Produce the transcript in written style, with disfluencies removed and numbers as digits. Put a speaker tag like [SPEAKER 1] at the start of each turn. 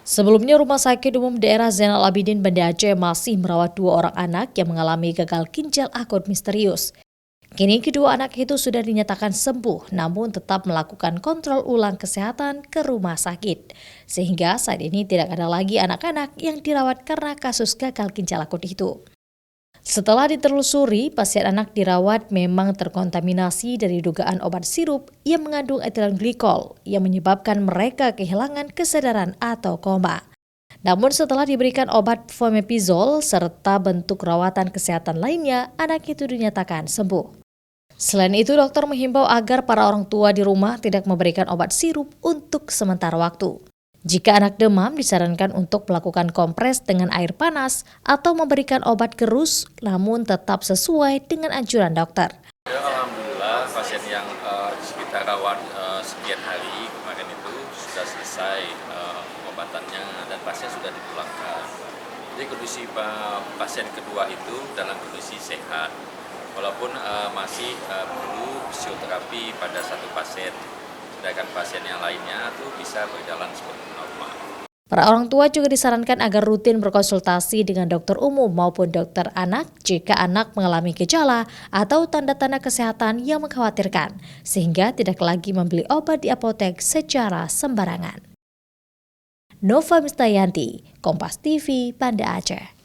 [SPEAKER 1] Sebelumnya, Rumah Sakit Umum Daerah Zainal Abidin Banda Aceh masih merawat 2 orang anak yang mengalami gagal ginjal akut misterius. Kini kedua anak itu sudah dinyatakan sembuh, namun tetap melakukan kontrol ulang kesehatan ke rumah sakit. Sehingga saat ini tidak ada lagi anak-anak yang dirawat karena kasus gagal ginjal akut itu. Setelah ditelusuri, pasien anak dirawat memang terkontaminasi dari dugaan obat sirup yang mengandung etilen glikol yang menyebabkan mereka kehilangan kesadaran atau koma. Namun setelah diberikan obat fomepizol serta bentuk rawatan kesehatan lainnya, anak itu dinyatakan sembuh. Selain itu, dokter menghimbau agar para orang tua di rumah tidak memberikan obat sirup untuk sementara waktu. Jika anak demam, disarankan untuk melakukan kompres dengan air panas atau memberikan obat gerus, namun tetap sesuai dengan anjuran dokter.
[SPEAKER 2] Alhamdulillah, pasien yang kita rawat sekian hari kemarin itu sudah selesai pengobatannya dan pasien sudah dipulangkan. Jadi kondisi pasien kedua itu dalam kondisi sehat, walaupun masih perlu fisioterapi pada satu pasien. Sedangkan pasien yang lainnya itu bisa berjalan seperti normal.
[SPEAKER 1] Para orang tua juga disarankan agar rutin berkonsultasi dengan dokter umum maupun dokter anak jika anak mengalami gejala atau tanda-tanda kesehatan yang mengkhawatirkan, sehingga tidak lagi membeli obat di apotek secara sembarangan. Nova Mistayanti, Kompas TV, Banda Aceh.